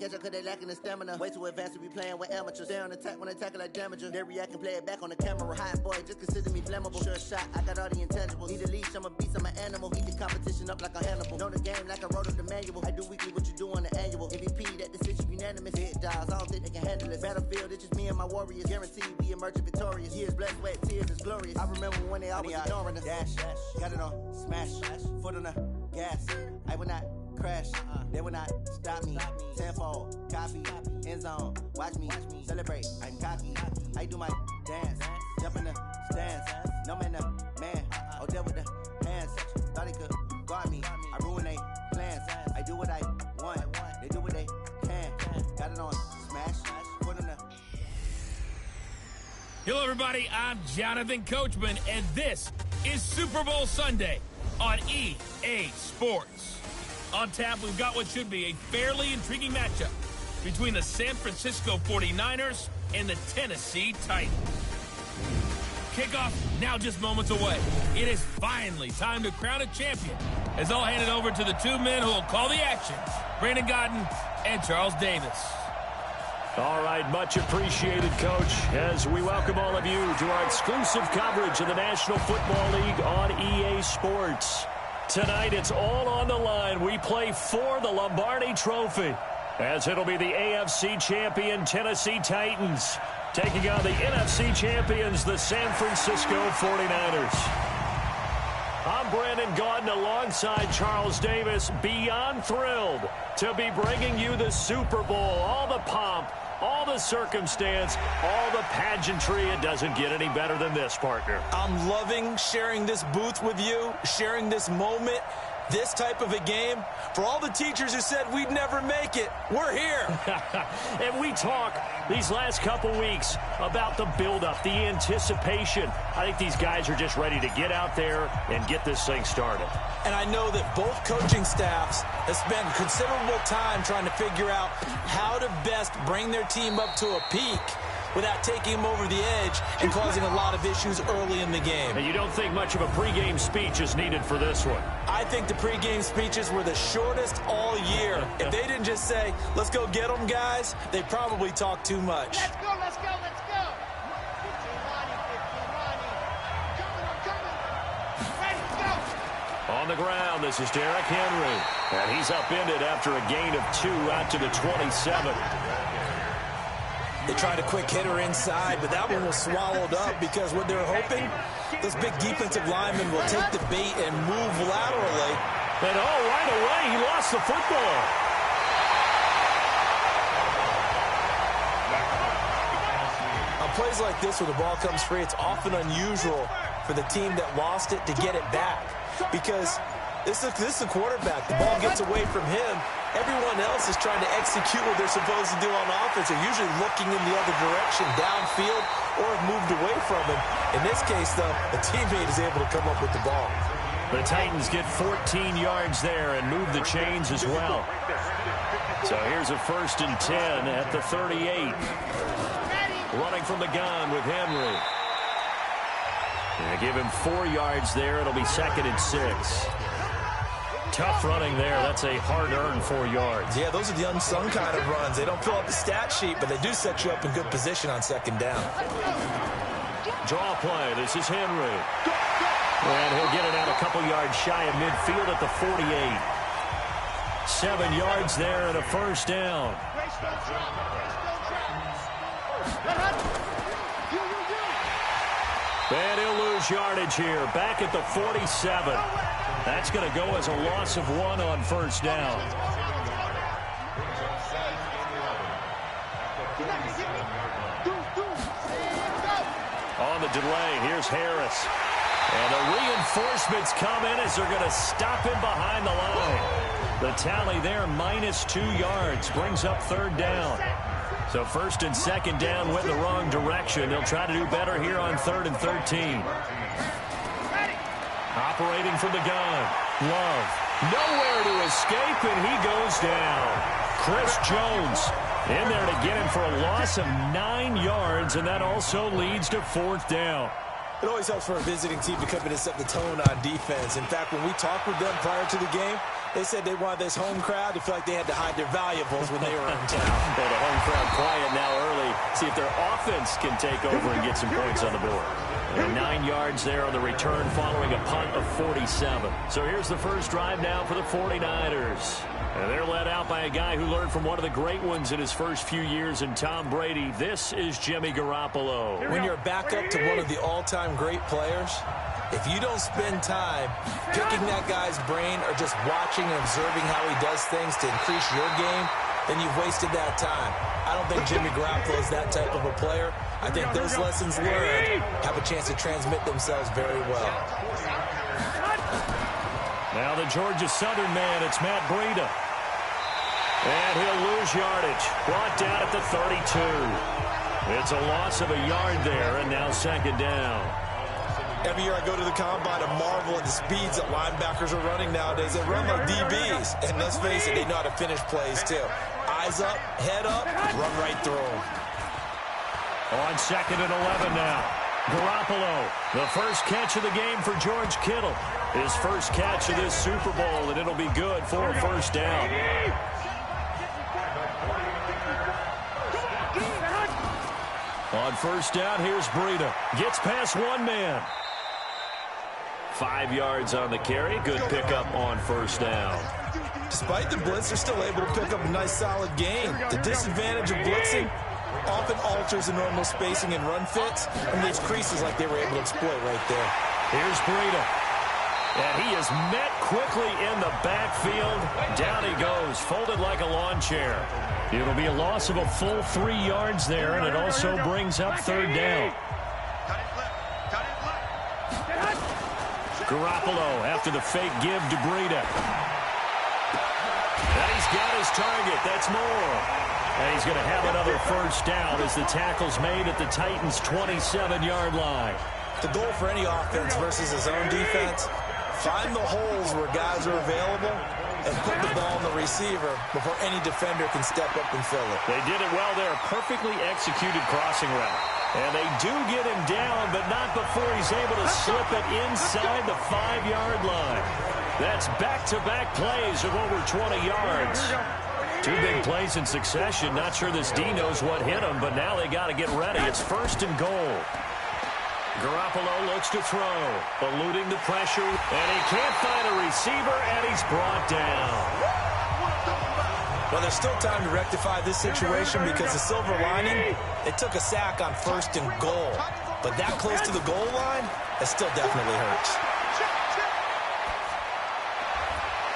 catch up cause they lacking the stamina. Way too advanced to be playing with amateurs. Stay on attack when attack like damager. They react and play it back on the camera. Hot boy, just consider me flammable. Sure shot, I got all the intangibles. Need a leash, I'm a beast, I'm an animal. Eat the competition up like a Hannibal. Know the game like I wrote up the manual. I do weekly what you do on the annual. MVP, that decision unanimous. Hit dials, I don't think they can handle it. Battlefield, it's just me and my warriors. Guaranteed we emerge victorious. Years, blood, sweat, tears, is glorious. I remember when they always ignoring us. Dash, got it on, smash, foot on the gas. I will not crash, they will not stop me. Tenfold, copy, end zone, watch me celebrate. I'm cocky, I do my dance, jump in the stands. No man, man, oh there with the hands. Thought he could guard me, I ruin they plans. I do what I want, they do what they can. Got it on, smash, foot on the. Hello, everybody. I'm Jonathan Coachman, and this is Super Bowl Sunday on EA Sports. On tap, we've got what should be a fairly intriguing matchup between the San Francisco 49ers and the Tennessee Titans. Kickoff now just moments away. It is finally time to crown a champion, as I'll hand it over to the two men who will call the action, Brandon Godden and Charles Davis. All right, much appreciated, Coach, as we welcome all of you to our exclusive coverage of the National Football League on EA Sports. Tonight, it's all on the line. We play for the Lombardi Trophy, as it'll be the AFC champion Tennessee Titans taking on the NFC champions, the San Francisco 49ers. I'm Brandon Godden alongside Charles Davis, beyond thrilled to be bringing you the Super Bowl, all the pomp, all the circumstance, all the pageantry. It doesn't get any better than this, partner. I'm loving sharing this booth with you, sharing this moment, this type of a game. For all the teachers who said we'd never make it, we're here. And we talk these last couple weeks about the buildup, the anticipation. I think these guys are just ready to get out there and get this thing started. And I know that both coaching staffs have spent considerable time trying to figure out how to best bring their team up to a peak without taking them over the edge and causing a lot of issues early in the game. And you don't think much of a pregame speech is needed for this one? I think the pregame speeches were the shortest all year. If they didn't just say, let's go get them, guys, they probably talked too much. Let's go, let's go, let's go. 15 Ronnie. Coming. Ready, go. On the ground, this is Derrick Henry. And he's upended after a gain of 2 out to the 27. They tried a quick hitter inside, but that one was swallowed up because what they're hoping, this big defensive lineman will take the bait and move laterally. And right away, he lost the football. On plays like this where the ball comes free, it's often unusual for the team that lost it to get it back because this is the quarterback. The ball gets away from him. Everyone else is trying to execute what they're supposed to do on offense. They're usually looking in the other direction, downfield, or have moved away from him. In this case, though, a teammate is able to come up with the ball. The Titans get 14 yards there and move the chains as well. So here's a 1st and 10 at the 38. Running from the gun with Henry. They give him 4 yards there. It'll be 2nd and 6. Tough running there. That's a hard-earned 4 yards. Yeah, those are the unsung kind of runs. They don't fill up the stat sheet, but they do set you up in good position on 2nd down. Draw play. This is Henry. And he'll get it out a couple yards shy of midfield at the 48. 7 yards there and a 1st down. And he'll lose yardage here. Back at the 47. That's going to go as a loss of 1 on 1st down. On the delay, here's Harris. And the reinforcements come in as they're going to stop him behind the line. The tally there, -2 yards, brings up 3rd down. So 1st and 2nd down went the wrong direction. They'll try to do better here on 3rd and 13. Operating from the gun. Love. Nowhere to escape, and he goes down. Chris Jones in there to get him for a loss of 9 yards, and that also leads to 4th down. It always helps for a visiting team to come in and set the tone on defense. In fact, when we talked with them prior to the game, They said they wanted this home crowd to feel like they had to hide their valuables when they were in town. Well, the home crowd quiet now early. See if their offense can take over and get some points on the board. And 9 yards there on the return following a punt of 47. So here's the first drive now for the 49ers. And they're led out by a guy who learned from one of the great ones in his first few years in Tom Brady. This is Jimmy Garoppolo. When you're a backup to one of the all-time great players, if you don't spend time picking that guy's brain or just watching and observing how he does things to increase your game, then you've wasted that time. I don't think Jimmy Garoppolo is that type of a player. I think those lessons learned have a chance to transmit themselves very well. Now the Georgia Southern man, it's Matt Breida. And he'll lose yardage. Brought down at the 32. It's a loss of a yard there, and now second down. Every year I go to the combine and marvel at the speeds that linebackers are running nowadays. They run like DBs. And let's face it, they know how to finish plays too. Eyes up, head up, run right through them. On second and 11 now. Garoppolo, the first catch of the game for George Kittle. His first catch of this Super Bowl, and it'll be good for a first down. On first down, here's Breida. Gets past one man. 5 yards on the carry. Good pickup on first down. Despite the blitz, they're still able to pick up a nice, solid gain. The disadvantage of blitzing often alters the normal spacing and run fits and leaves creases like they were able to exploit right there. Here's Breida. And he is met quickly in the backfield. Down he goes, folded like a lawn chair. It'll be a loss of a full 3 yards there, and it also brings up third down. Garoppolo after the fake give to Breida. And he's got his target. That's more. And he's going to have another first down as the tackle's made at the Titans' 27-yard line. The goal for any offense versus his own defense, find the holes where guys are available and put the ball on the receiver before any defender can step up and fill it. They did it well there. Perfectly executed crossing route. And they do get him down, but not before he's able to slip it inside the 5-yard line. That's back-to-back plays of over 20 yards. 2 big plays in succession. Not sure this D knows what hit him, but now they got to get ready. It's first and goal. Garoppolo looks to throw, eluding the pressure, and he can't find a receiver, and he's brought down. Well, there's still time to rectify this situation because the silver lining, it took a sack on first and goal. But that close to the goal line, it still definitely hurts.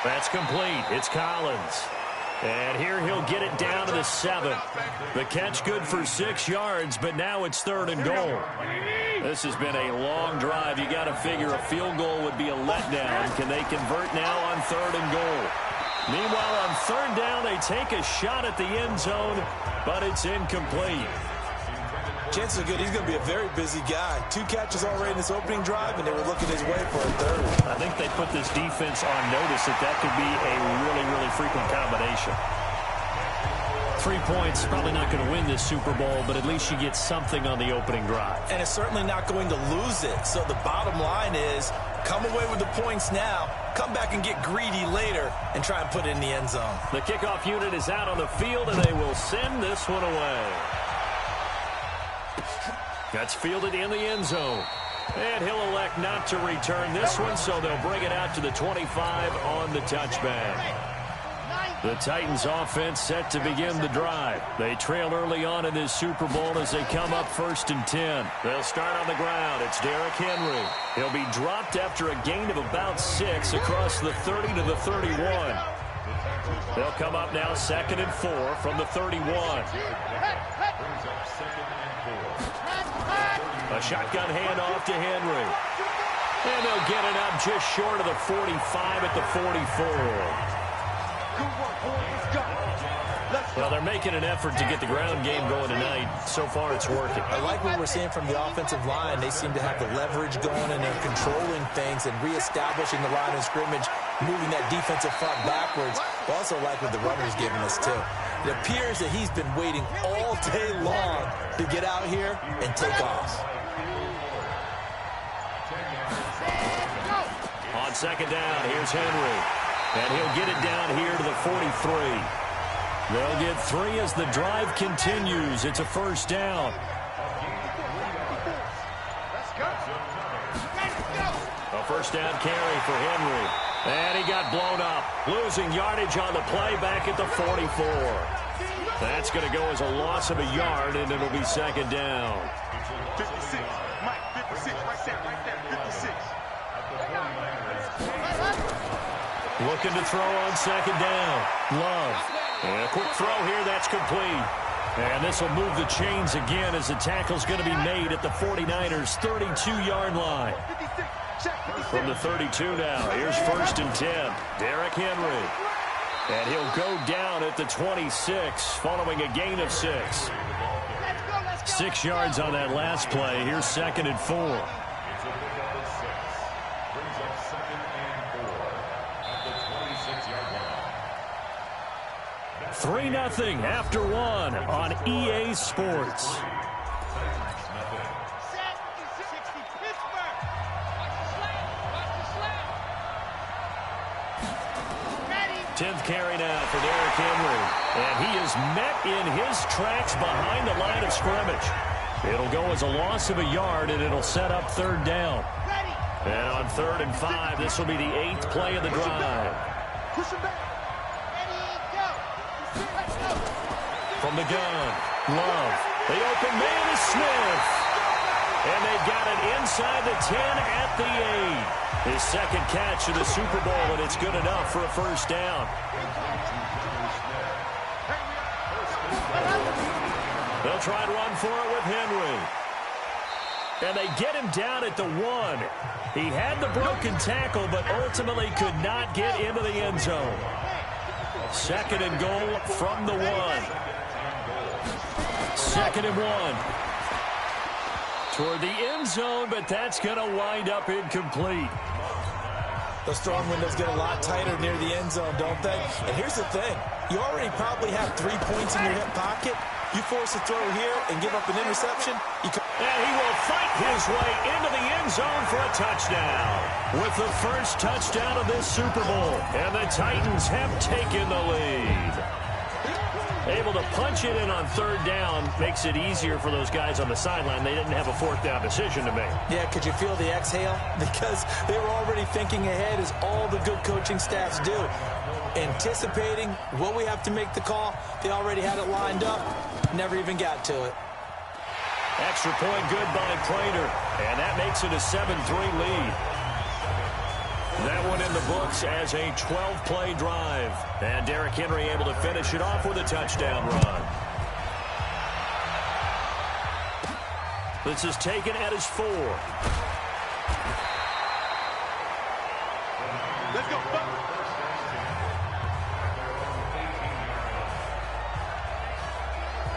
That's complete. It's Collins. And here he'll get it down to the 7. The catch good for 6 yards, but now it's third and goal. This has been a long drive. You got to figure a field goal would be a letdown. Can they convert now on third and goal? Meanwhile, on third down, they take a shot at the end zone, but it's incomplete. Chances are good he's going to be a very busy guy. 2 catches already in this opening drive, and they were looking his way for a third. I think they put this defense on notice that could be a really, really frequent combination. 3 points, probably not going to win this Super Bowl, but at least you get something on the opening drive. And it's certainly not going to lose it. So the bottom line is, come away with the points now, come back and get greedy later, and try and put it in the end zone. The kickoff unit is out on the field, and they will send this one away. That's fielded in the end zone. And he'll elect not to return this one, so they'll bring it out to the 25 on the touchback. The Titans offense set to begin the drive. They trail early on in this Super Bowl as they come up first and 10. They'll start on the ground. It's Derrick Henry. He'll be dropped after a gain of about 6 across the 30 to the 31. They'll come up now second and 4 from the 31. A shotgun handoff to Henry. And they'll get it up just short of the 45 at the 44. Well, they're making an effort to get the ground game going tonight. So far, it's working. I like what we're seeing from the offensive line. They seem to have the leverage going, and they're controlling things and reestablishing the line of scrimmage, moving that defensive front backwards. I also like what the runner's giving us, too. It appears that he's been waiting all day long to get out here and take off. On second down, here's Henry. And he'll get it down here to the 43. They'll get 3 as the drive continues. It's a first down. A first down carry for Henry. And he got blown up. Losing yardage on the play back at the 44. That's going to go as a loss of a yard, and it'll be second down. 56. Mike, 56. Right there. 56. Looking to throw on second down. Love. And a quick throw here. That's complete. And this will move the chains again as the tackle's going to be made at the 49ers' 32-yard line. From the 32 now, here's first and 10. Derrick Henry. And he'll go down at the 26 following a gain of 6. 6 yards on that last play. Here's second and 4. 3-0 after 1 on EA Sports. 10th carry now for Derrick Henry. And he is met in his tracks behind the line of scrimmage. It'll go as a loss of a yard, and it'll set up third down. And on 3rd and 5, this will be the 8th play of the drive. From the gun, Love. The open man is Smith. And they've got it inside the 10 at the 8. His second catch of the Super Bowl, and it's good enough for a first down. They'll try to run for it with Henry. And they get him down at the 1. He had the broken tackle, but ultimately could not get into the end zone. Second and goal from the 1. 2nd and 1. Toward the end zone, but that's going to wind up incomplete. The strong windows get a lot tighter near the end zone, don't they? And here's the thing. You already probably have 3 points in your hip pocket. You force a throw here and give up an interception. And he will fight his way into the end zone for a touchdown. With the first touchdown of this Super Bowl. And the Titans have taken the lead. Able to punch it in on third down makes it easier for those guys on the sideline. They didn't have a fourth down decision to make. Yeah, could you feel the exhale? Because they were already thinking ahead, as all the good coaching staffs do. Anticipating, will we have to make the call? They already had it lined up. Never even got to it. Extra point good by Prater. And that makes it a 7-3 lead. That one in the books as a 12-play drive. And Derrick Henry able to finish it off with a touchdown run. This is taken at his 4. Let's go.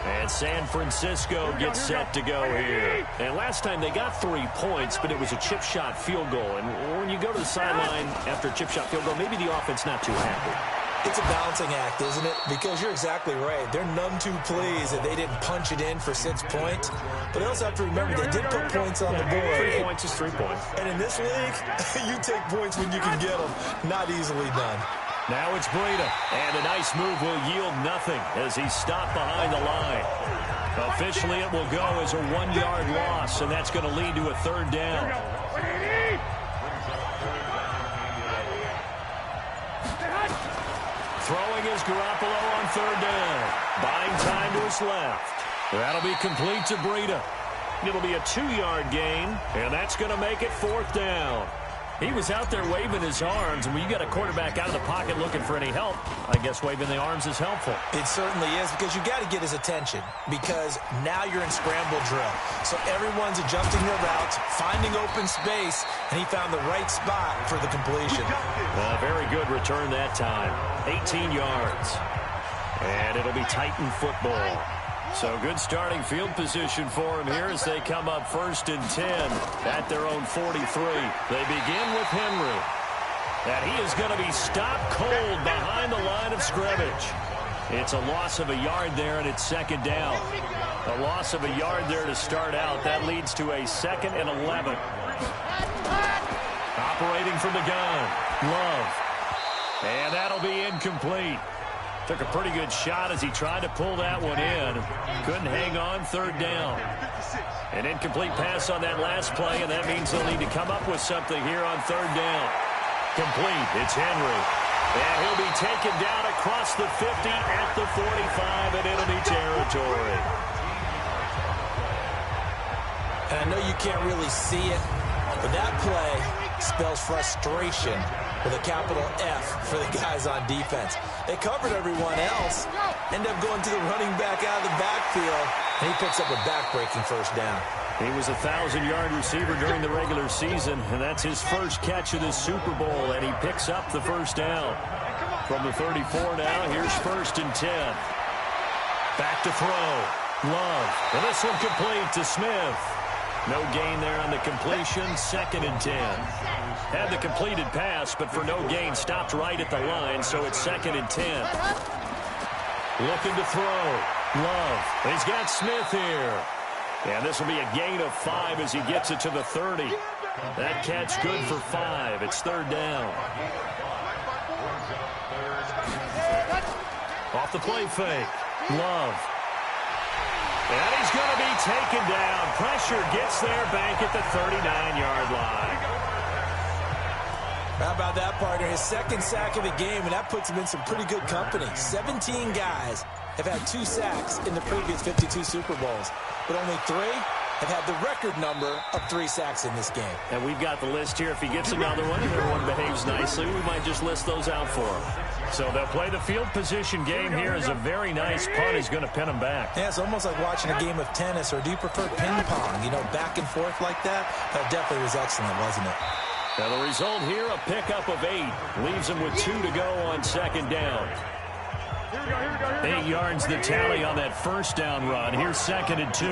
And San Francisco gets set to go here. And last time they got 3 points, but it was a chip shot field goal. And when you go to the sideline after a chip shot field goal, maybe the offense not too happy. It's a balancing act, isn't it? Because you're exactly right. They're none too pleased that they didn't punch it in for 6 points. But they also have to remember they did put points on the board. 3 points is 3 points. And in this league, you take points when you can get them. Not easily done. Now it's Breida, and a nice move will yield nothing as he's stopped behind the line. Officially, it will go as a 1-yard loss, and that's going to lead to a third down. Throwing is Garoppolo on third down. Buying time to his left. That'll be complete to Breida. It'll be a 2-yard gain, and that's going to make it fourth down. He was out there waving his arms, and when you got a quarterback out of the pocket looking for any help, I guess waving the arms is helpful. It certainly is, because you got to get his attention, because now you're in scramble drill. So everyone's adjusting their routes, finding open space, and he found the right spot for the completion. A very good return that time. 18 yards. And it'll be Titan football. So good starting field position for him here as they come up 1st and 10 at their own 43. They begin with Henry. And he is going to be stopped cold behind the line of scrimmage. It's a loss of a yard there, and it's second down. A loss of a yard there to start out. That leads to a 2nd and 11. Operating from the gun, Love. And that'll be incomplete. Took a pretty good shot as he tried to pull that one in. Couldn't hang on, third down. An incomplete pass on that last play, and that means they'll need to come up with something here on third down. Complete. It's Henry. And he'll be taken down across the 50 at the 45, and it'll be territory. And I know you can't really see it, but that play spells frustration with a capital F for the guys on defense. They covered everyone else, end up going to the running back out of the backfield, and he picks up a back-breaking first down. He was a 1,000-yard receiver during the regular season, and that's his first catch of this Super Bowl, and he picks up the first down. From the 34 now, here's 1st and 10. Back to throw. Love. And this one complete to Smith. No gain there on the completion. 2nd and 10. Had the completed pass, but for no gain, stopped right at the line, so it's 2nd and 10. Looking to throw. Love. He's got Smith here. And this will be a gain of 5 as he gets it to the 30. That catch good for 5. It's 3rd down. Off the play fake. Love. And he's going to be taken down. Pressure gets there back at the 39-yard line. How about that, partner? His 2nd sack of the game, and that puts him in some pretty good company. 17 guys have had 2 sacks in the previous 52 Super Bowls, but only 3 have had the record number of 3 sacks in this game. And we've got the list here. If he gets another one and everyone behaves nicely, we might just list those out for him. So they'll play the field position game here as a very nice punt is going to pin him back. Yeah, it's almost like watching a game of tennis, or do you prefer ping pong? You know, back and forth like that? That definitely was excellent, wasn't it? Now the result here, a pickup of 8. Leaves him with 2 to go on 2nd down. 8 yards the tally on that first down run. Here's 2nd and 2.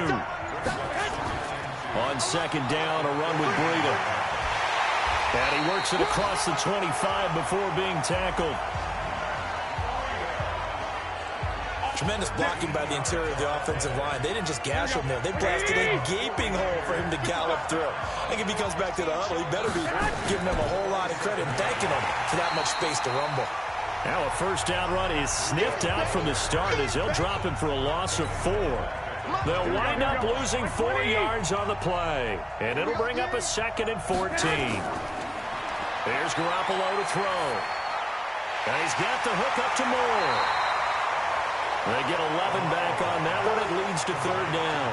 On 2nd down, a run with Breida. And he works it across the 25 before being tackled. Tremendous blocking by the interior of the offensive line. They didn't just gash him there. They blasted a gaping hole for him to gallop through. I think if he comes back to the huddle, he better be giving them a whole lot of credit and thanking them for that much space to rumble. Now a first down run is sniffed out from the start as they'll drop him for a loss of 4. They'll wind up losing 4 yards on the play. And it'll bring up a 2nd and 14. There's Garoppolo to throw. And he's got the hook up to Moore. They get 11 back on that one. It leads to 3rd down.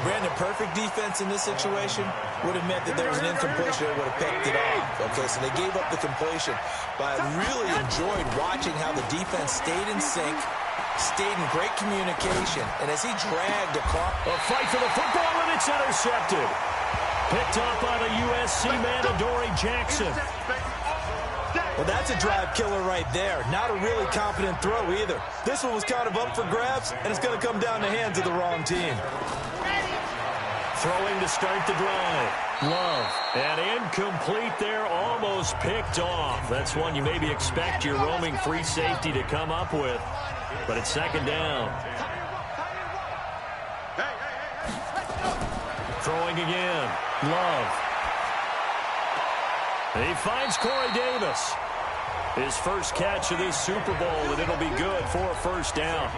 Brandon, perfect defense in this situation would have meant that there was an incompletion that would have picked it off. Okay, so they gave up the completion. But I really enjoyed watching how the defense stayed in sync, stayed in great communication, and as he dragged across. A fight for the football, and it's intercepted. Picked up by the USC man, Adoree Jackson. Well, that's a drive killer right there. Not a really confident throw either. This one was kind of up for grabs, and it's going to come down the hands of the wrong team. Throwing to start the drive. Love. And incomplete there, almost picked off. That's one you maybe expect your roaming free safety to come up with. But it's 2nd down. Throwing again. Love. He finds Corey Davis. His first catch of this Super Bowl, and it'll be good for a first down.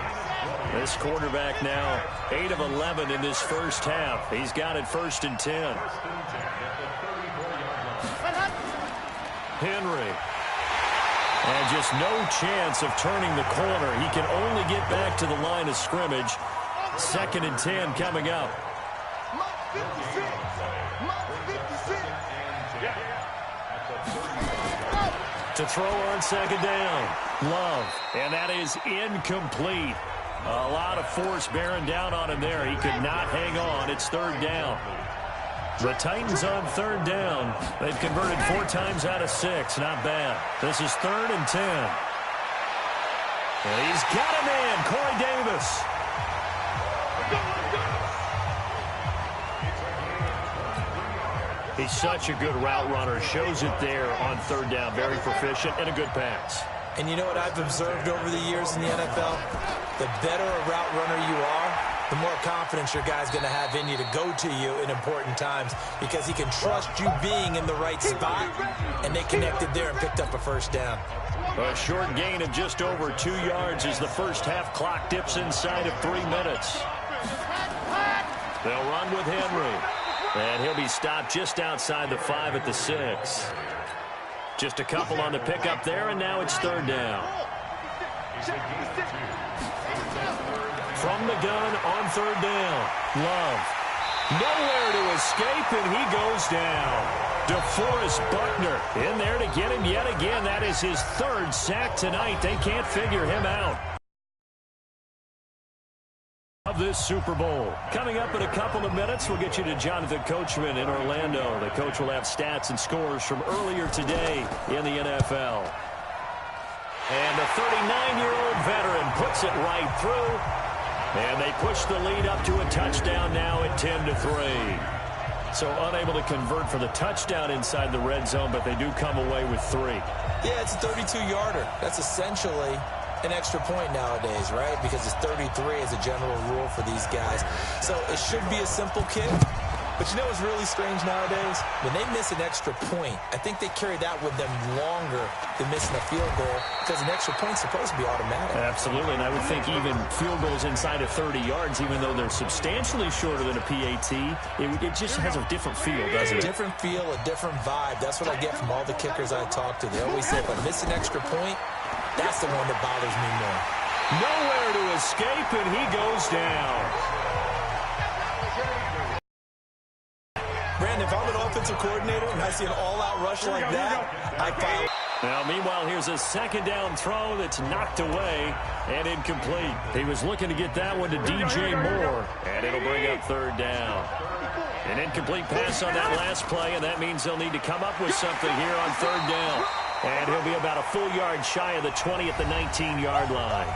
This quarterback now 8 of 11 in this first half. He's got it 1st and 10. Henry. And just no chance of turning the corner. He can only get back to the line of scrimmage. 2nd and 10 coming up. To throw on 2nd down. Love. And that is incomplete. A lot of force bearing down on him there. He could not hang on. It's 3rd down. The Titans on 3rd down. They've converted 4 times out of 6. Not bad. This is 3rd and 10. And he's got a man, Corey Davis. He's such a good route runner. Shows it there on 3rd down. Very proficient and a good pass. And you know what I've observed over the years in the NFL? The better a route runner you are, the more confidence your guy's going to have in you to go to you in important times because he can trust you being in the right spot, and they connected there and picked up a first down. A short gain of just over 2 yards as the first half clock dips inside of 3 minutes. They'll run with Henry, and he'll be stopped just outside the 5 at the 6. Just a couple on the pickup there, and now it's third down. From the gun on third down, Love. Nowhere to escape, and he goes down. DeForest Buckner in there to get him yet again. That is his third sack tonight. They can't figure him out. Of this Super Bowl. Coming up in a couple of minutes, we'll get you to Jonathan Coachman in Orlando. The coach will have stats and scores from earlier today in the NFL. And the 39-year-old veteran puts it right through. And they push the lead up to a touchdown now at 10-3. So unable to convert for the touchdown inside the red zone, but they do come away with 3. Yeah, it's a 32-yarder. That's essentially an extra point nowadays, right? Because it's 33 as a general rule for these guys. So it should be a simple kick. But you know what's really strange nowadays? When they miss an extra point, I think they carry that with them longer than missing a field goal because an extra point's supposed to be automatic. Absolutely, and I would think even field goals inside of 30 yards, even though they're substantially shorter than a PAT, it just has a different feel, doesn't it? A different feel, a different vibe. That's what I get from all the kickers I talk to. They always say, if I miss an extra point, that's the one that bothers me more. Nowhere to escape, and he goes down. Brandon, if I'm an offensive coordinator and I see an all-out rush like that, I follow. Now, meanwhile, here's a second down throw that's knocked away and incomplete. He was looking to get that one to DJ Moore, and it'll bring up third down. An incomplete pass on that last play, and that means they'll need to come up with something here on third down. And he'll be about a full yard shy of the 20 at the 19-yard line.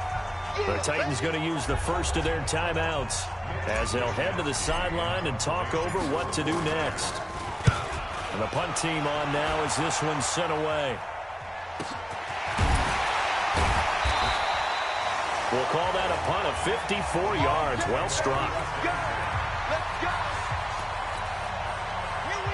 The Titans going to use the first of their timeouts as they'll head to the sideline and talk over what to do next. And the punt team on now as this one's sent away. We'll call that a punt of 54 yards. Well struck.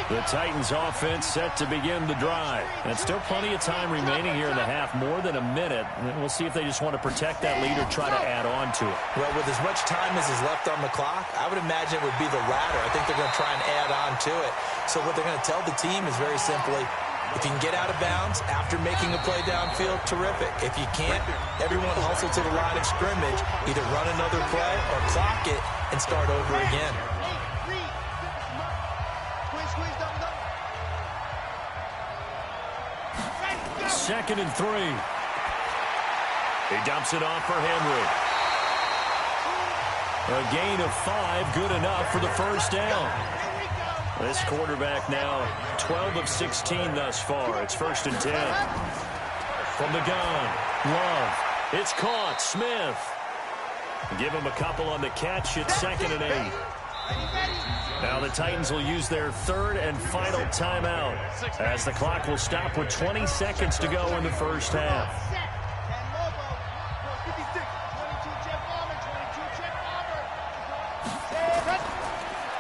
The Titans offense set to begin the drive. And still plenty of time remaining here in the half, more than a minute. And we'll see if they just want to protect that lead or try to add on to it. Well, with as much time as is left on the clock, I would imagine it would be the latter. I think they're going to try and add on to it. So what they're going to tell the team is very simply, if you can get out of bounds after making a play downfield, terrific. If you can't, everyone hustle to the line of scrimmage, either run another play or clock it and start over again. Second and 3. He dumps it off for Henry. A gain of 5, good enough for the first down. This quarterback now 12 of 16 thus far. It's first and 10. From the gun, Love. It's caught. Smith. Give him a couple on the catch. It's second and 8. Now the Titans will use their third and final timeout as the clock will stop with 20 seconds to go in the first half.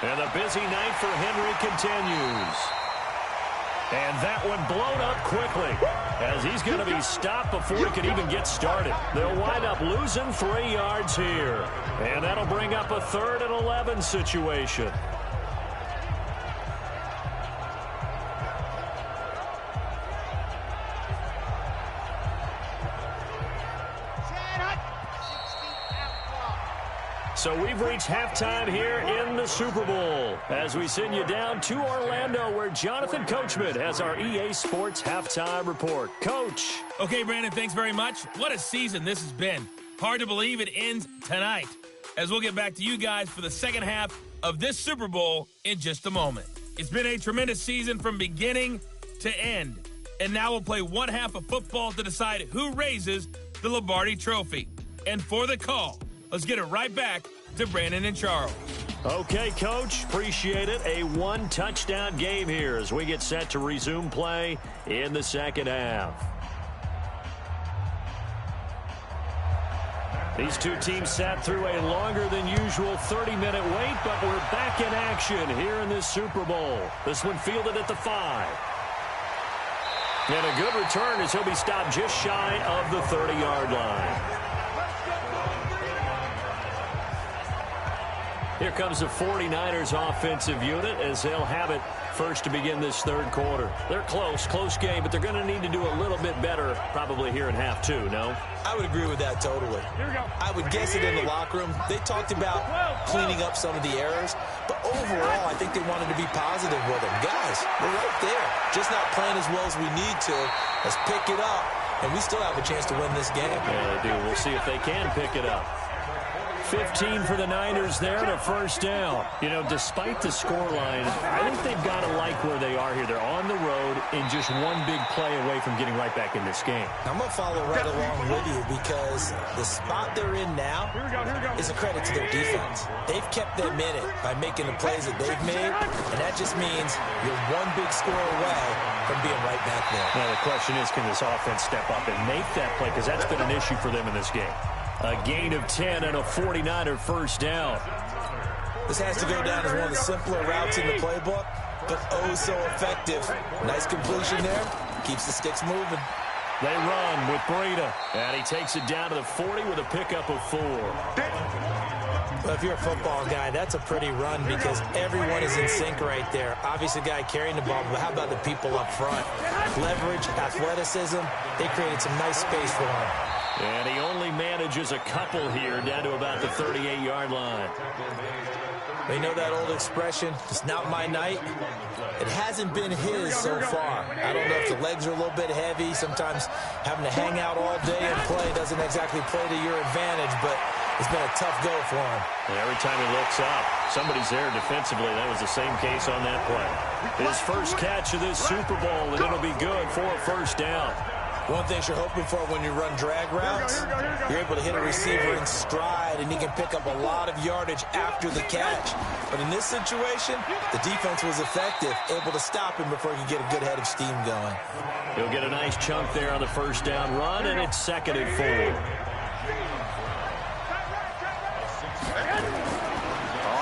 And the busy night for Henry continues. And that one blown up quickly as he's going to be stopped before he can even get started. They'll wind up losing 3 yards here. And that'll bring up a 3rd and 11 situation. So we've reached halftime here in the Super Bowl as we send you down to Orlando where Jonathan Coachman has our EA Sports Halftime Report. Coach. Okay, Brandon, thanks very much. What a season this has been. Hard to believe it ends tonight as we'll get back to you guys for the second half of this Super Bowl in just a moment. It's been a tremendous season from beginning to end. And now we'll play one half of football to decide who raises the Lombardi Trophy. And for the call, let's get it right back to Brandon and Charles. Okay, Coach. Appreciate it. A one-touchdown game here as we get set to resume play in the second half. These two teams sat through a longer than usual 30-minute wait, but we're back in action here in this Super Bowl. This one fielded at the 5. And a good return as he'll be stopped just shy of the 30-yard line. Here comes the 49ers offensive unit as they'll have it first to begin this third quarter. They're close game, but they're going to need to do a little bit better probably here in half two, no? I would agree with that totally. I would guess it in the locker room. They talked about cleaning up some of the errors, but overall, I think they wanted to be positive with them. Guys, we're right there. Just not playing as well as we need to. Let's pick it up, and we still have a chance to win this game. Yeah, they do. We'll see if they can pick it up. 15 for the Niners there and a first down. You know, despite the scoreline, I think they've got to like where they are here. They're on the road and just one big play away from getting right back in this game. I'm going to follow right along with you because the spot they're in now is a credit to their defense. They've kept them in it by making the plays that they've made, and that just means you're one big score away from being right back there. Now, the question is, can this offense step up and make that play? Because that's been an issue for them in this game. A gain of 10 and a 49er first down. This has to go down as one of the simpler routes in the playbook, but oh so effective. Nice completion there. Keeps the sticks moving. They run with Breida, and he takes it down to the 40 with a pickup of 4. Well, if you're a football guy, that's a pretty run because everyone is in sync right there. Obviously, the guy carrying the ball, but how about the people up front? Leverage, athleticism, they created some nice space for him. And he only manages a couple here down to about the 38-yard line. They know that old expression, it's not my night. It hasn't been his so far. I don't know if the legs are a little bit heavy. Sometimes having to hang out all day and play doesn't exactly play to your advantage, but it's been a tough go for him. And every time he looks up, somebody's there defensively. That was the same case on that play. His first catch of this Super Bowl, and it'll be good for a first down. One thing you're hoping for when you run drag routes, you're able to hit a receiver in stride, and he can pick up a lot of yardage after the catch. But in this situation, the defense was effective, able to stop him before he could get a good head of steam going. He'll get a nice chunk there on the first down run, and it's 2nd and 4.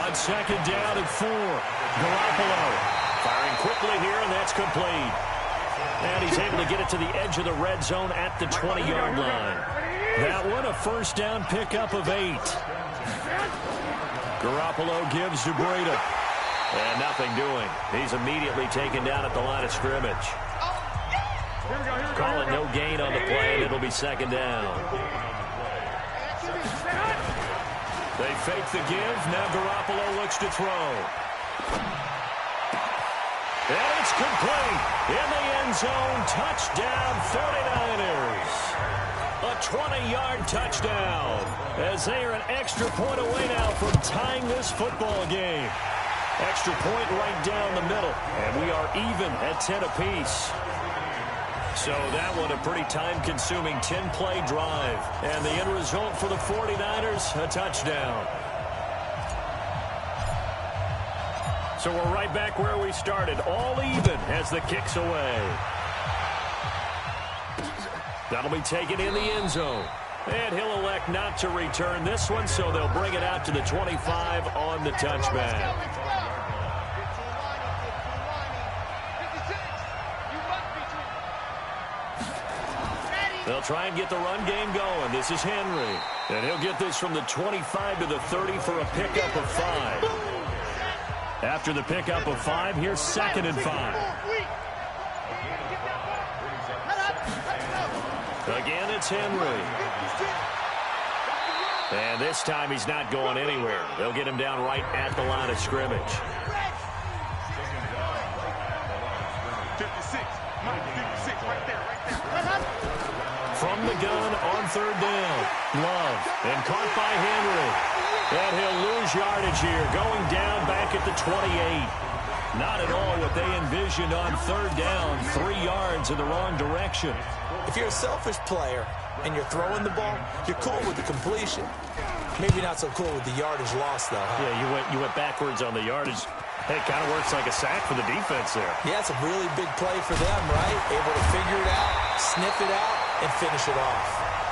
On 2nd down and 4, Garoppolo firing quickly here, and that's complete. And he's able to get it to the edge of the red zone at the 20-yard line. That one, a first down pickup of 8. Garoppolo gives to Breida. And nothing doing. He's immediately taken down at the line of scrimmage. Calling no gain on the play, and it'll be 2nd down. They fake the give. Now Garoppolo looks to throw. And it's complete. In the end zone, touchdown 49ers. A 20-yard touchdown as they are an extra point away now from tying this football game. Extra point right down the middle, and we are even at 10 apiece. So that one a pretty time-consuming 10-play drive. And the end result for the 49ers, a touchdown. So we're right back where we started, all even as the kick's away. That'll be taken in the end zone. And he'll elect not to return this one, so they'll bring it out to the 25 on the touchback. They'll try and get the run game going. This is Henry. And he'll get this from the 25 to the 30 for a pickup of 5. After the pickup of 5, here's 2nd and 5. Again, it's Henry. And this time he's not going anywhere. They'll get him down right at the line of scrimmage. 56. Mike, 56, right there. From the gun on 3rd down. Love. And caught by Henry. And he'll lose yardage here, going down back at the 28. Not at all what they envisioned on 3rd down. 3 yards in the wrong direction. If you're a selfish player and you're throwing the ball, you're cool with the completion. Maybe not so cool with the yardage loss, though. Huh? Yeah, you went backwards on the yardage. Hey, it kind of works like a sack for the defense there. Yeah, it's a really big play for them, right? Able to figure it out, sniff it out, and finish it off.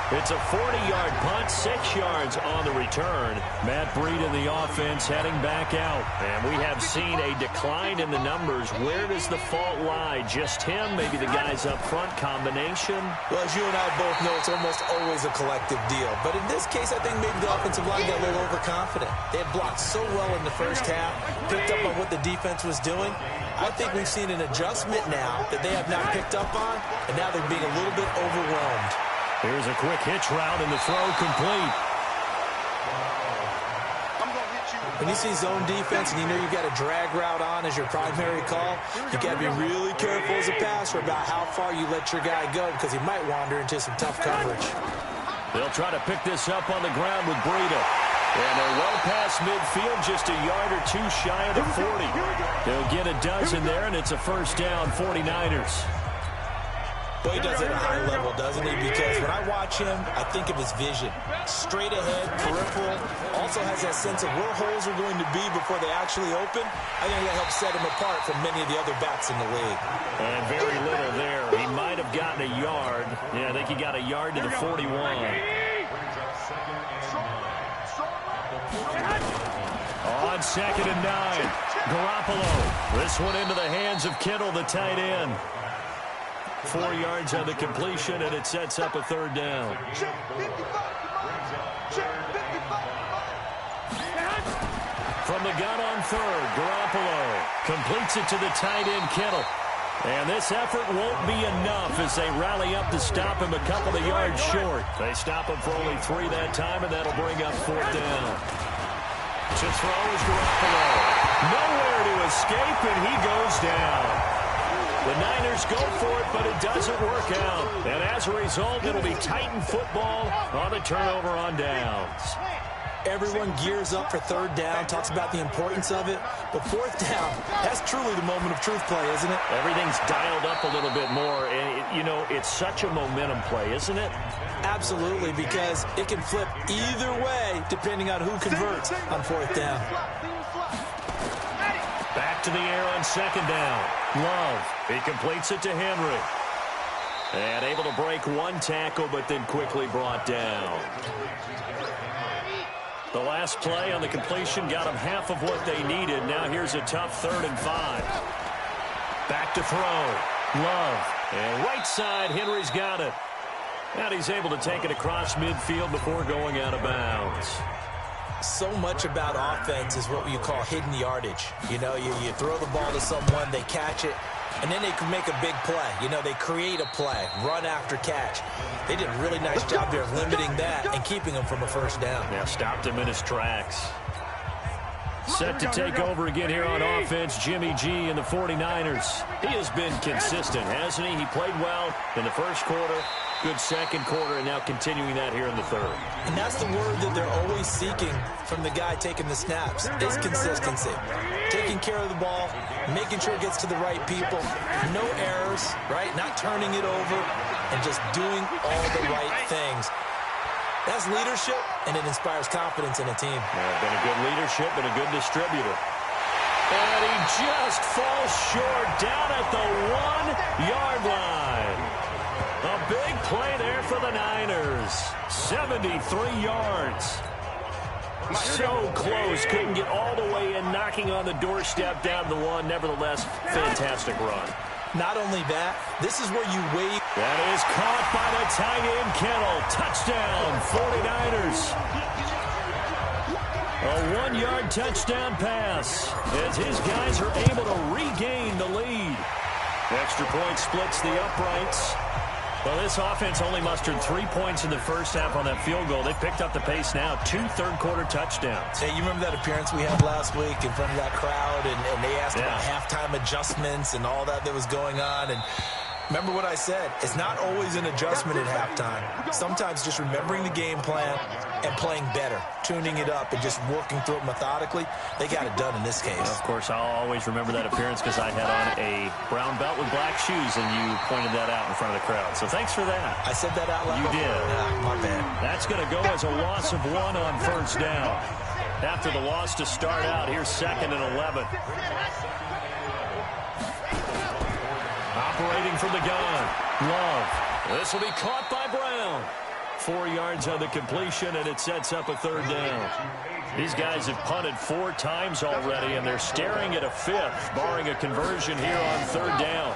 It's a 40-yard punt, 6 yards on the return. Matt Breed in the offense heading back out. And we have seen a decline in the numbers. Where does the fault lie? Just him? Maybe the guys up front? Combination? Well, as you and I both know, it's almost always a collective deal. But in this case, I think maybe the offensive line got a little overconfident. They had blocked so well in the first half, picked up on what the defense was doing. I think we've seen an adjustment now that they have not picked up on, and now they're being a little bit overwhelmed. Here's a quick hitch route, and the throw complete. When you see zone defense and you know you've got a drag route on as your primary call, you got to be really careful as a passer about how far you let your guy go because he might wander into some tough coverage. They'll try to pick this up on the ground with Breida. And they're well past midfield, just a yard or two shy of the 40. They'll get a dozen there, and it's a first down, 49ers. Well, he does it at a high level, doesn't he? Because when I watch him, I think of his vision. Straight ahead, peripheral. Also has that sense of where holes are going to be before they actually open. I think that helps set him apart from many of the other backs in the league. And very little there. He might have gotten a yard. Yeah, I think he got a yard to the 41. On 2nd and 9, Garoppolo. This one into the hands of Kittle, the tight end. 4 yards on the completion, and it sets up a third down. From the gun on third, Garoppolo completes it to the tight end, Kittle. And this effort won't be enough as they rally up to stop him a couple of yards short. They stop him for only 3 that time, and that'll bring up 4th down. To throw is Garoppolo. Nowhere to escape, and he goes down. The Niners go for it, but it doesn't work out. And as a result, it'll be Titan football on the turnover on downs. Everyone gears up for 3rd down, talks about the importance of it. But 4th down, that's truly the moment of truth play, isn't it? Everything's dialed up a little bit more. And, you know, it's such a momentum play, isn't it? Absolutely, because it can flip either way depending on who converts on 4th down. Back to the air on 2nd down. Love. He completes it to Henry. And able to break one tackle, but then quickly brought down. The last play on the completion got them half of what they needed. Now here's a tough 3rd and 5. Back to throw. Love. And right side, Henry's got it. And he's able to take it across midfield before going out of bounds. So much about offense is what you call hidden yardage. You know, you throw the ball to someone, they catch it, and then they can make a big play. You know, they create a play, run after catch. They did a really nice job there of limiting that and keeping him from a 1st down. Yeah, stopped him in his tracks. Set to take over again here on offense, Jimmy G and the 49ers. He has been consistent, hasn't he? He played well in the first quarter. Good second quarter, and now continuing that here in the 3rd. And that's the word that they're always seeking from the guy taking the snaps, is consistency. Taking care of the ball, making sure it gets to the right people, no errors, right? Not turning it over, and just doing all the right things. That's leadership, and it inspires confidence in a team. Yeah, been a good leadership and a good distributor. And he just falls short down at the 1-yard line. A big play there for the Niners. 73 yards. So close. Couldn't get all the way in, knocking on the doorstep down the 1. Nevertheless, fantastic run. Not only that, this is where you wait. That is caught by the tight end, Kittle. Touchdown, 49ers. A 1-yard touchdown pass as his guys are able to regain the lead. Extra point splits the uprights. Well, this offense only mustered 3 points in the first half on that field goal. They picked up the pace now. 2 third-quarter touchdowns. Hey, you remember that appearance we had last week in front of that crowd, and they asked about halftime adjustments and all that was going on, and remember what I said. It's not always an adjustment at halftime. Sometimes just remembering the game plan and playing better, tuning it up and just working through it methodically. They got it done in this case. Of course, I'll always remember that appearance because I had on a brown belt with black shoes, and you pointed that out in front of the crowd. So thanks for that. I said that out loud. You did. My bad. That's going to go as a loss of 1 on 1st down. After the loss to start out, here's 2nd and 11. Operating from the gun. Love. This will be caught by Brown. 4 yards on the completion, and it sets up a 3rd down. These guys have punted 4 times already, and they're staring at a 5th, barring a conversion here on 3rd down.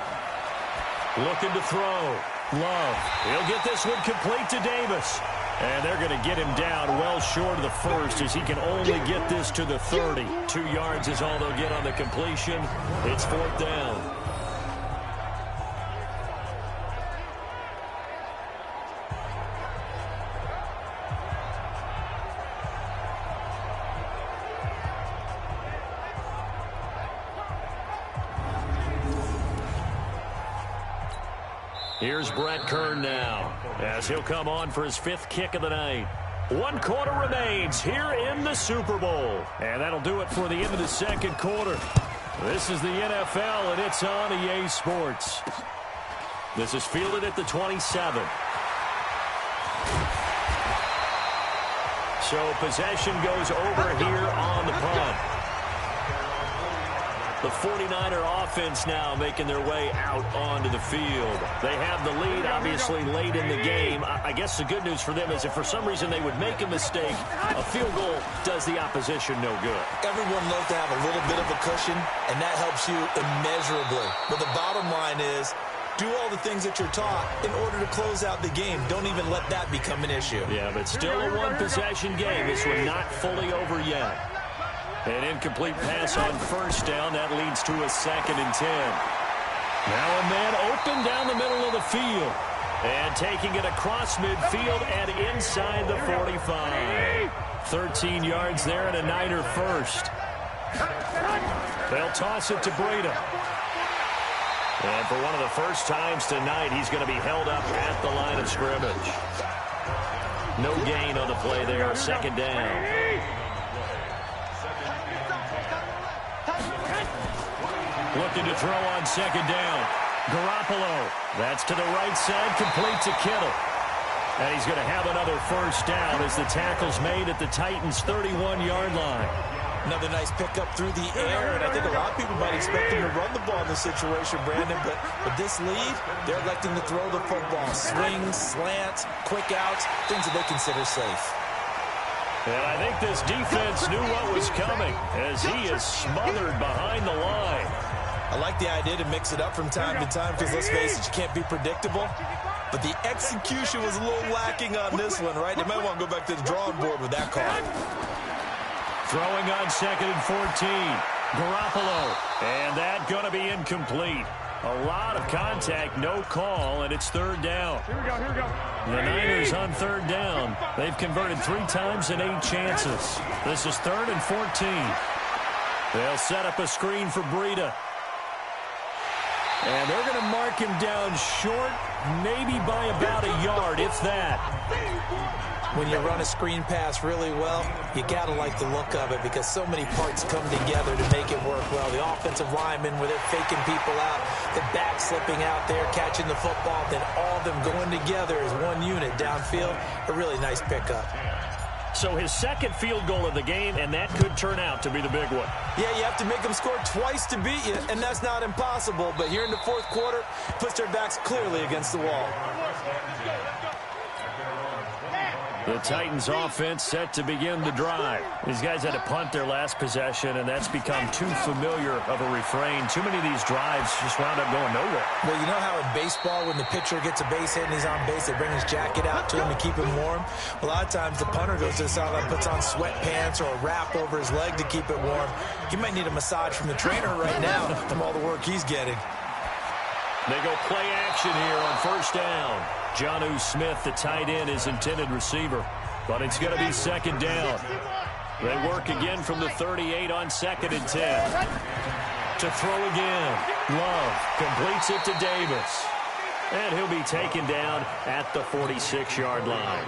Looking to throw. Love. He'll get this one complete to Davis. And they're going to get him down well short of the 1st as he can only get this to the 30. 2 yards is all they'll get on the completion. It's 4th down. Here's Brett Kern now as he'll come on for his 5th kick of the night. 1 quarter remains here in the Super Bowl. And that'll do it for the end of the 2nd quarter. This is the NFL, and it's on EA Sports. This is fielded at the 27. So possession goes over here on the punt. The 49er offense now making their way out onto the field. They have the lead, obviously, late in the game. I guess the good news for them is if for some reason they would make a mistake, a field goal does the opposition no good. Everyone loves to have a little bit of a cushion, and that helps you immeasurably. But the bottom line is, do all the things that you're taught in order to close out the game. Don't even let that become an issue. Yeah, but still a one-possession game. This one not fully over yet. An incomplete pass on 1st down. That leads to a 2nd and 10. Now a man open down the middle of the field. And taking it across midfield and inside the 45. 13 yards there and a Niner 1st. They'll toss it to Breida. And for one of the first times tonight, he's going to be held up at the line of scrimmage. No gain on the play there. 2nd down. Looking to throw on 2nd down. Garoppolo. That's to the right side, complete to Kittle. And he's going to have another 1st down as the tackle's made at the Titans' 31-yard line. Another nice pickup through the air, and I think a lot of people might expect him to run the ball in this situation, Brandon, but with this lead, they're electing to throw the football. Swings, slants, quick outs, things that they consider safe. And I think this defense knew what was coming as he is smothered behind the line. I like the idea to mix it up from time to time because, let's face it, you can't be predictable. But the execution was a little lacking on this one, right? They might want to go back to the drawing board with that call. Throwing on 2nd and 14. Garoppolo. And that going to be incomplete. A lot of contact, no call, and it's 3rd down. Here we go. The Niners on 3rd down. They've converted 3 times in 8 chances. This is 3rd and 14. They'll set up a screen for Breida. And they're going to mark him down short, maybe by about a yard, if that. When you run a screen pass really well, you got to like the look of it because so many parts come together to make it work well. The offensive linemen, where they're faking people out, the back slipping out there, catching the football, then all of them going together as one unit downfield. A really nice pickup. So his 2nd field goal of the game, and that could turn out to be the big one. Yeah, you have to make them score twice to beat you, and that's not impossible. But here in the 4th quarter, puts their backs clearly against the wall. The Titans offense set to begin the drive. These guys had to punt their last possession, and that's become too familiar of a refrain. Too many of these drives just wound up going nowhere. Well, you know how in baseball, when the pitcher gets a base hit and he's on base, they bring his jacket out to him to keep him warm? Well, a lot of times the punter goes to the sideline, puts on sweatpants or a wrap over his leg to keep it warm. He might need a massage from the trainer right now from all the work he's getting. They go play action here on 1st down. Jonnu Smith, the tight end, is intended receiver. But it's going to be 2nd down. They work again from the 38 on 2nd and 10. To throw again. Love completes it to Davis. And he'll be taken down at the 46-yard line.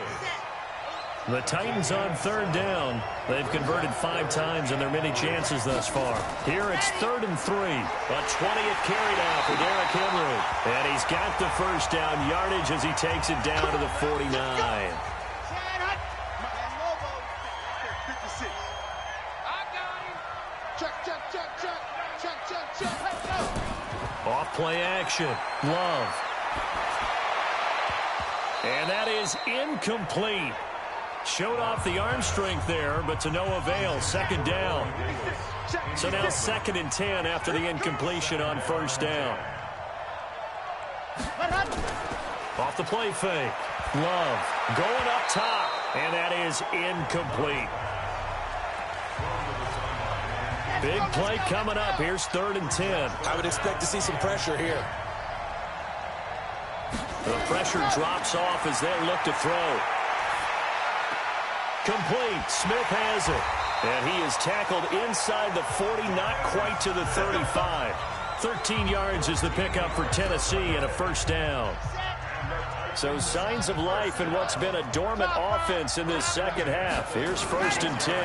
The Titans on 3rd down. They've converted 5 times in their many chances thus far. Here it's 3rd and 3. A 20th carry now for Derrick Henry. And he's got the 1st down yardage as he takes it down to the 49. Off play action. Love. And that is incomplete. Showed off the arm strength there, but to no avail. Second down. So now 2nd and 10 after the incompletion on first down. Off the play fake. Love going up top, and that is incomplete. Big play coming up. Here's 3rd and 10. I would expect to see some pressure here. The pressure drops off as they look to throw. Complete. Smith has it. And he is tackled inside the 40, not quite to the 35. 13 yards is the pickup for Tennessee and a first down. So signs of life in what's been a dormant offense in this second half. Here's 1st and 10.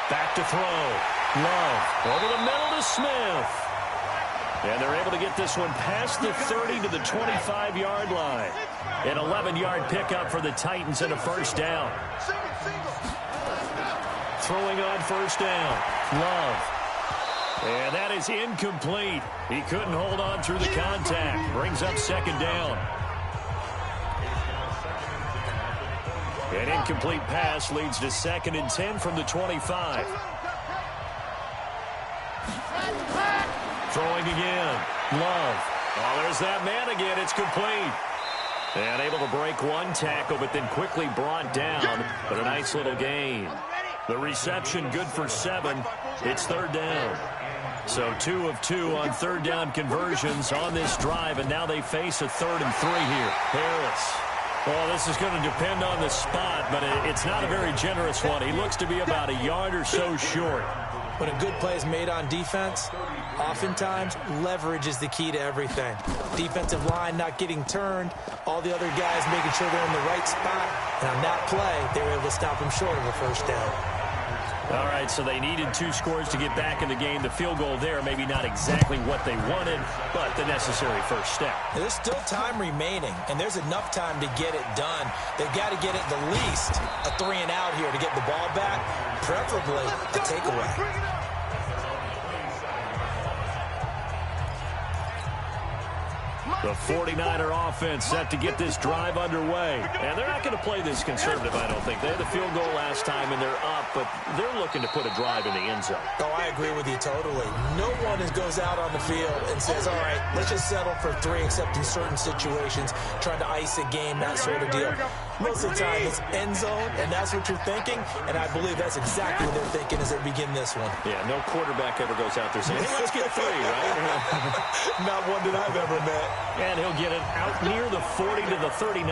Back to throw. Love over the middle to Smith. And they're able to get this one past the 30 to the 25-yard line. An 11-yard pickup for the Titans and a first down. Throwing on first down. Love. And that is incomplete. He couldn't hold on through the contact. Brings up 2nd down. An incomplete pass leads to 2nd and 10 from the 25. Throwing again. Love. Oh, there's that man again. It's complete. And able to break one tackle, but then quickly brought down. But a nice little gain. The reception good for 7. It's 3rd down. So 2 of 2 on 3rd down conversions on this drive, and now they face a 3rd and 3 here. Harris. Well, this is going to depend on the spot, but it's not a very generous one. He looks to be about a yard or so short. When a good play is made on defense, oftentimes leverage is the key to everything. Defensive line not getting turned, all the other guys making sure they're in the right spot, and on that play, they were able to stop him short of a first down. All right, so they needed 2 scores to get back in the game. The field goal there, maybe not exactly what they wanted, but the necessary first step. There's still time remaining, and there's enough time to get it done. They've got to get it the least a 3 and out here to get the ball back, preferably a takeaway. The 49er offense set to get this drive underway. And they're not going to play this conservative, I don't think. They had the field goal last time, and they're up, but they're looking to put a drive in the end zone. Oh, I agree with you totally. No one goes out on the field and says, all right, let's just settle for 3, except in certain situations, trying to ice a game, that sort of deal. Most of the time, it's end zone, and that's what you're thinking, and I believe that's exactly what they're thinking as they begin this one. Yeah, no quarterback ever goes out there saying, hey, let's get 3, right? Not one that I've ever met. And he'll get it out near the 40 to the 39.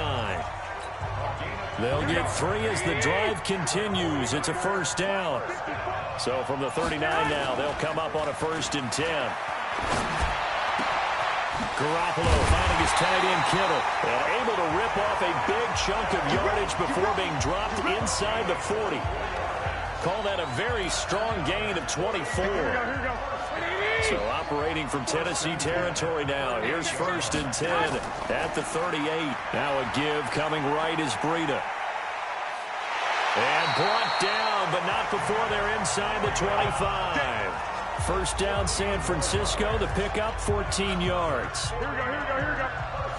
They'll get 3 as the drive continues. It's a first down. So from the 39 now, they'll come up on a 1st and 10. Garoppolo finding his tight end Kittle and able to rip off a big chunk of yardage before being dropped inside the 40. Call that a very strong gain of 24. So operating from Tennessee territory now. Here's 1st and 10 at the 38. Now a give coming right is Breida. And brought down, but not before they're inside the 25. First down San Francisco. The pickup 14 yards. Here we go.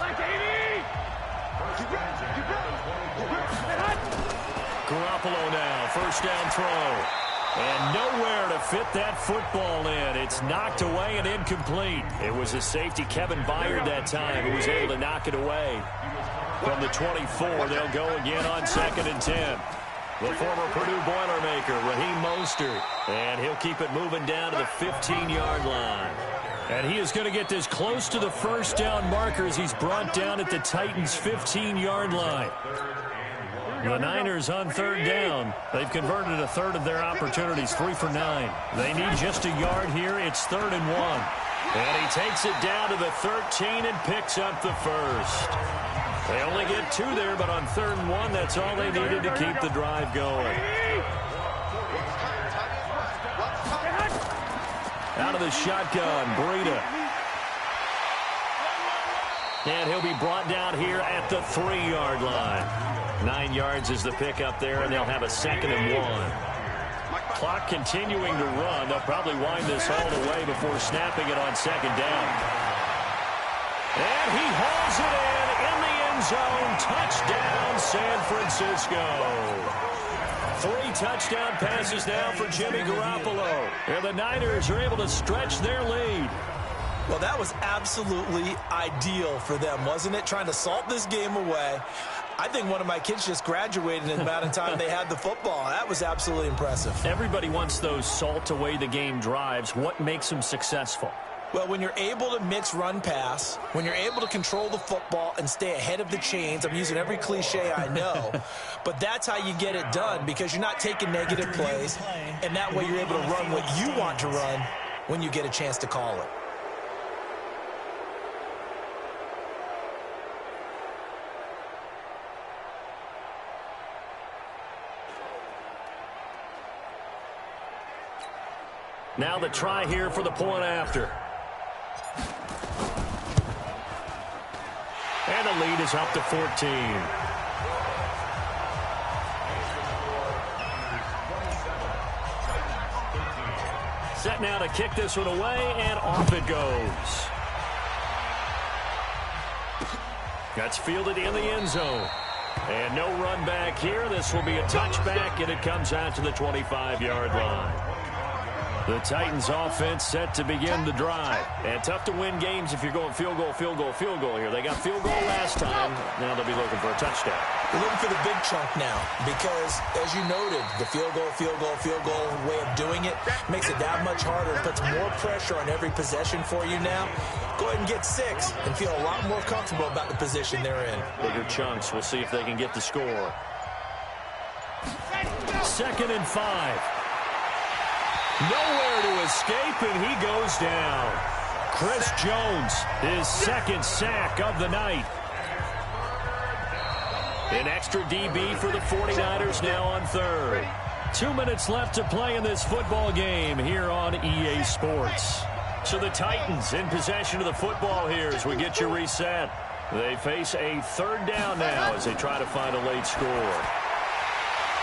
Like 80! Garoppolo now. First down throw. And nowhere to fit that football in. It's knocked away and incomplete. It was a safety, Kevin Byard, that time, who was able to knock it away. From the 24, they'll go again on 2nd and 10. The former Purdue Boilermaker, Raheem Mostert. And he'll keep it moving down to the 15-yard line. And he is going to get this close to the first down marker as he's brought down at the Titans' 15-yard line. The Niners on 3rd down. They've converted a 1/3 of their opportunities, 3 for 9. They need just a yard here. It's 3rd and 1. And he takes it down to the 13 and picks up the first. They only get 2 there, but on 3rd and 1, that's all they needed to keep the drive going. Out of the shotgun, Breida. And he'll be brought down here at the 3-yard line. 9 yards is the pickup there, and they'll have a 2nd and 1. Clock continuing to run. They'll probably wind this all the way before snapping it on 2nd down. And he hauls it in the end zone. Touchdown, San Francisco. 3 touchdown passes now for Jimmy Garoppolo. And the Niners are able to stretch their lead. Well, that was absolutely ideal for them, wasn't it? Trying to salt this game away. I think one of my kids just graduated in the amount of time they had the football. That was absolutely impressive. Everybody wants those salt-away-the-game drives. What makes them successful? Well, when you're able to mix run-pass, when you're able to control the football and stay ahead of the chains, I'm using every cliche I know, but that's how you get it done because you're not taking negative plays, and that way you're able to run what you want to run when you get a chance to call it. Now the try here for the point after. And the lead is up to 14. Set now to kick this one away, and off it goes. That's fielded in the end zone. And no run back here. This will be a touchback, and it comes out to the 25-yard line. The Titans offense set to begin the drive. And tough to win games if you're going field goal, field goal, field goal here. They got field goal last time. Now they'll be looking for a touchdown. They're looking for the big chunk now because, as you noted, the field goal way of doing it makes it that much harder. It puts more pressure on every possession for you now. Go ahead and get 6 and feel a lot more comfortable about the position they're in. Bigger chunks. We'll see if they can get the score. 2nd and 5. Nowhere to escape, and he goes down. Chris Jones, his 2nd sack of the night. An extra DB for the 49ers now on 3rd. 2 minutes left to play in this football game here on EA Sports. So the Titans in possession of the football here as we get you reset. They face a 3rd down now as they try to find a late score.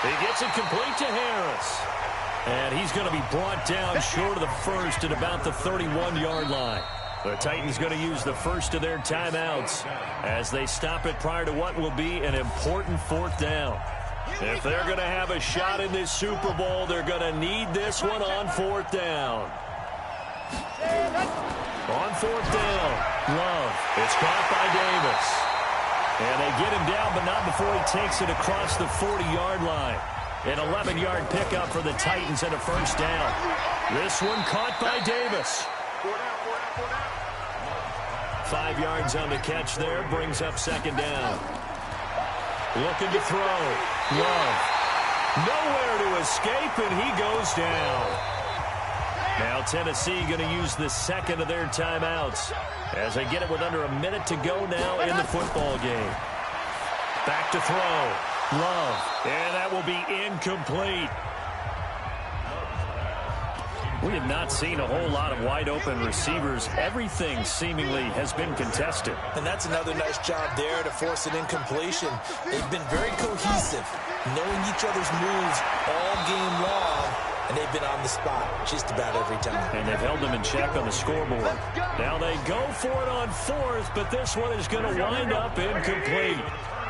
He gets it complete to Harris. And he's going to be brought down short of the first at about the 31-yard line. The Titans going to use the first of their timeouts as they stop it prior to what will be an important 4th down. If they're going to have a shot in this Super Bowl, they're going to need this one on 4th down. On 4th down, Love. It's caught by Davis. And they get him down, but not before he takes it across the 40-yard line. An 11-yard pickup for the Titans and a 1st down. This one caught by Davis. 5 yards on the catch there, brings up 2nd down. Looking to throw. Love. Nowhere to escape, and he goes down. Now Tennessee going to use the 2nd of their timeouts as they get it with under a minute to go now in the football game. Back to throw. Love. And that will be incomplete. We have not seen a whole lot of wide-open receivers. Everything seemingly has been contested. And that's another nice job there to force an incompletion. They've been very cohesive, knowing each other's moves all game long, and they've been on the spot just about every time. And they've held them in check on the scoreboard. Now they go for it on 4th, but this one is going to wind up incomplete.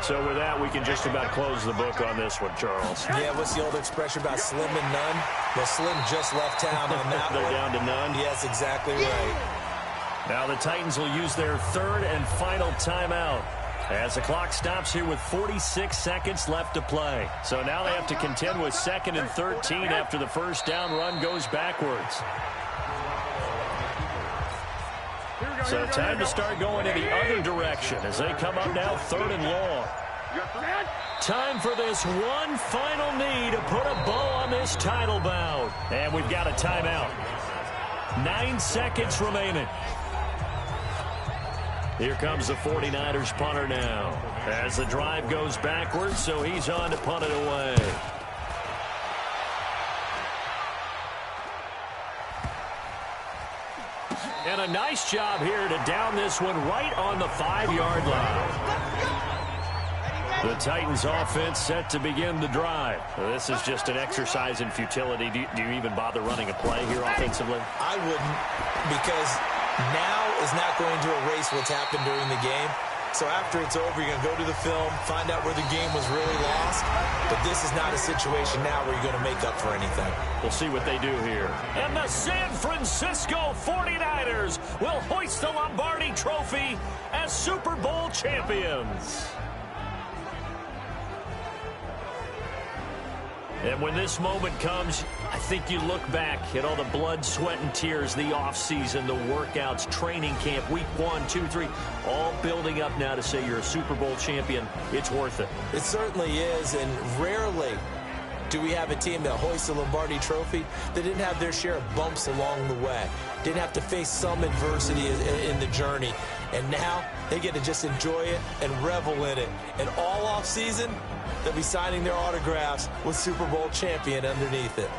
So with that, we can just about close the book on this one, Charles. Yeah, what's the old expression about slim and none? Well, Slim just left town on that They're one. down to none? Yes, exactly right. Now the Titans will use their 3rd and final timeout as the clock stops here with 46 seconds left to play. So now they have to contend with 2nd and 13 after the 1st down run goes backwards. So time to start going in the other direction as they come up now 3rd and long. Time for this one final knee to put a bow on this title bout. And we've got a timeout. 9 seconds remaining. Here comes the 49ers punter now as the drive goes backwards, so he's on to punt it away. And a nice job here to down this one right on the 5-yard line. The Titans offense set to begin the drive. This is just an exercise in futility. Do you even bother running a play here offensively? I wouldn't, because now is not going to erase what's happened during the game. So after it's over, you're going to go to the film, find out where the game was really lost. But this is not a situation now where you're going to make up for anything. We'll see what they do here. And the San Francisco 49ers will hoist the Lombardi Trophy as Super Bowl champions. And when this moment comes, I think you look back at all the blood, sweat, and tears, the offseason, the workouts, training camp, week 1, 2, 3, all building up now to say you're a Super Bowl champion. It's worth it. It certainly is, and rarely do we have a team that hoists the Lombardi Trophy that didn't have their share of bumps along the way, didn't have to face some adversity in the journey, and now they get to just enjoy it and revel in it. And all offseason, they'll be signing their autographs with Super Bowl champion underneath it.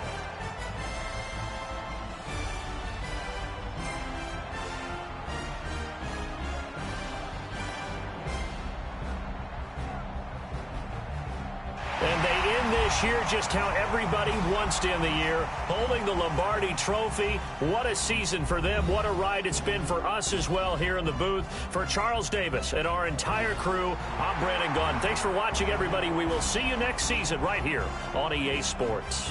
And they end this year just how everybody wants to end the year, holding the Lombardi Trophy. What a season for them. What a ride it's been for us as well here in the booth. For Charles Davis and our entire crew, I'm Brandon Gaudin. Thanks for watching, everybody. We will see you next season right here on EA Sports.